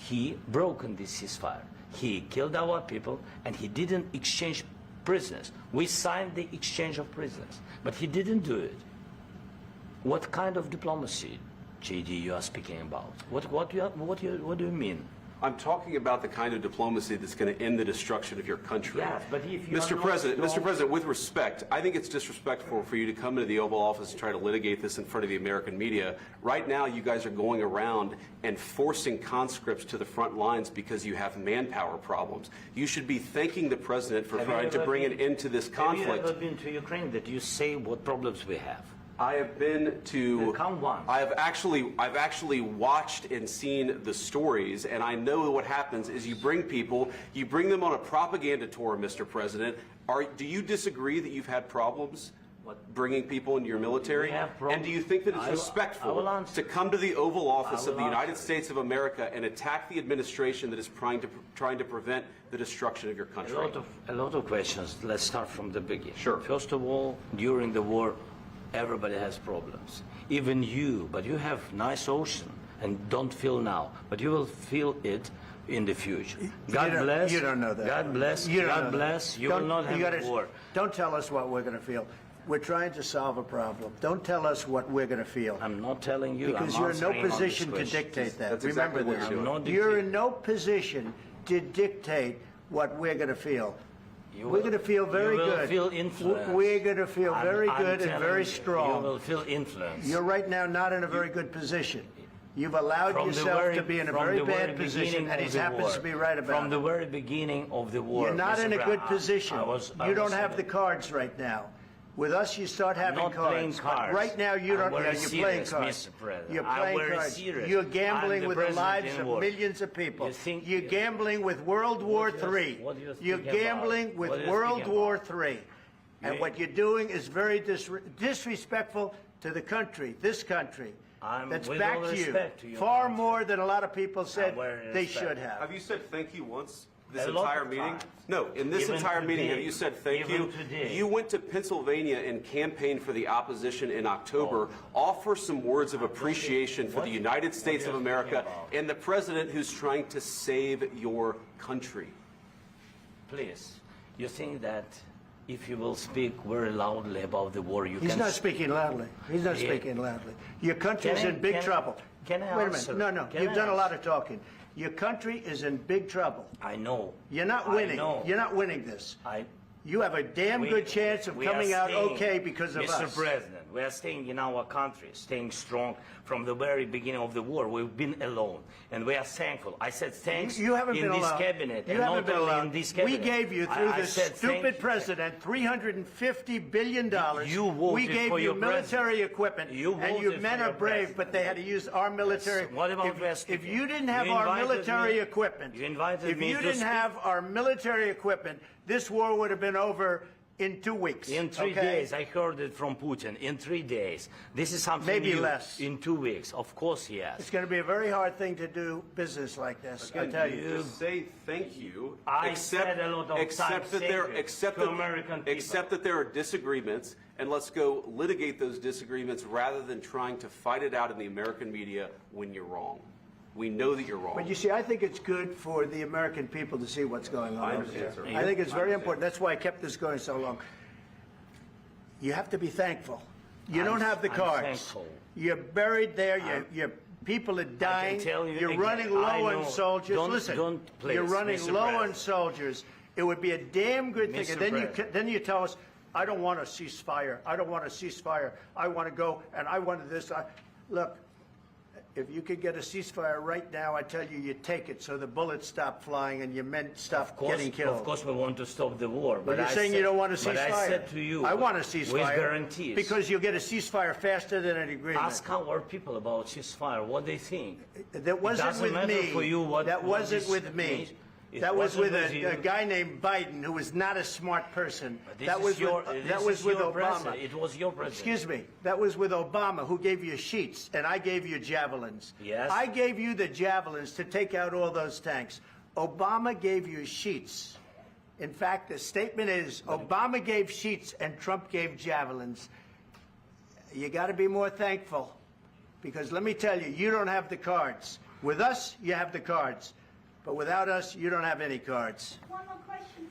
he broken this ceasefire. He killed our people, and he didn't exchange prisoners. We signed the exchange of prisoners, but he didn't do it. What kind of diplomacy, JD, you are speaking about? What do you mean? I'm talking about the kind of diplomacy that's going to end the destruction of your country. Yes, but if you Mr. President, with respect, I think it's disrespectful for you to come into the Oval Office and try to litigate this in front of the American media. Right now, you guys are going around and forcing conscripts to the front lines because you have manpower problems. You should be thanking the President for trying to bring an end to this conflict. Have you ever been to Ukraine that you say what problems we have? I have been to. Come once. I've actually watched and seen the stories, and I know what happens is you bring them on a propaganda tour, Mr. President. Do you disagree that you've had problems bringing people into your military? And do you think that it's respectful to come to the Oval Office of the United States of America and attack the administration that is trying to prevent the destruction of your country? A lot of questions. Let's start from the beginning. Sure. First of all, during the war, everybody has problems, even you, but you have nice ocean and don't feel now, but you will feel it in the future. God bless. You don't know that. God bless. God bless. You will not have a war. Don't tell us what we're going to feel. We're trying to solve a problem. Don't tell us what we're going to feel. I'm not telling you. Because you're in no position to dictate that. That's Remember exactly this. You're in no position to dictate what we're going to feel. We're going to feel very good. You will feel influence. We're going to feel very good and very strong. You will feel influence. You're right now not in a very good position. You've allowed yourself to be in a very bad position, and he happens to be right about it. From the very beginning of the war. You're not in a good position. You don't have the cards right now. With us, you start having cards. But right now, you don't. You're playing cards. You're playing cards. You're gambling with the lives of millions of people. You're gambling with World War III. You're gambling with World War III. And what you're doing is very disrespectful to the country, this country. That's back to you. Far more than a lot of people said they should have. Have you said thank you once? This entire meeting? No, in this entire meeting, have you said thank you? You went to Pennsylvania and campaigned for the opposition in October. Offer some words of appreciation for the United States of America and the president who's trying to save your country. Please, you think that if you will speak very loudly about the war, you can... He's not speaking loudly. He's not speaking loudly. Your country's in big trouble. Can I Wait a minute. No. You've done a lot of talking. Your country is in big trouble. I know. You're not winning. You're not winning this. You have a damn good chance of coming out okay because of us. Mr. President, we are staying in our country, staying strong from the very beginning of the war. We've been alone, and we are thankful. I said thanks you haven't in been this alone. cabinet. You haven't been alone. In this cabinet. We gave you, through this stupid president, $350 billion. We gave you military equipment, and your men are brave, but they had to use our military. What about if you didn't have our military equipment, if you didn't have our military equipment, this war would have been over in 2 weeks. In 3 days. I heard it from Putin. In 3 days. This is something maybe new. Less. In 2 weeks. Of course, yes. It's going to be a very hard thing to do business like this. Again, I tell you. Just say thank you. Said a lot of except that there are disagreements, and let's go litigate those disagreements rather than trying to fight it out in the American media when you're wrong. We know that you're wrong. But you see, I think it's good for the American people to see what's going on. I understand, sir. I think it's very important. That's why I kept this going so long. You have to be thankful. You don't have the cards. Thankful. You're buried there. Your people are dying. You're running low on soldiers. Listen, you're running low on soldiers. It would be a damn good thing. And then you tell us, I don't want a ceasefire. I don't want a ceasefire. I want to go, and I want this. Look. If you could get a ceasefire right now, I tell you, you take it so the bullets stop flying and your men stop getting killed. Of course, we want to stop the war. But you're saying you don't want a ceasefire. But I said to you, I want a ceasefire. With guarantees. Because you'll get a ceasefire faster than an agreement. Ask our people about ceasefire, what they think. That wasn't with me. That wasn't with me. That was with a guy named Biden, who was not a smart person. That was with Obama. It was your president. Excuse me. That was with Obama, who gave you sheets, and I gave you javelins. Yes. I gave you the javelins to take out all those tanks. Obama gave you sheets. In fact, the statement is Obama gave sheets and Trump gave javelins. You got to be more thankful, because let me tell you, you don't have the cards. With us, you have the cards. But without us, you don't have any cards. One more question.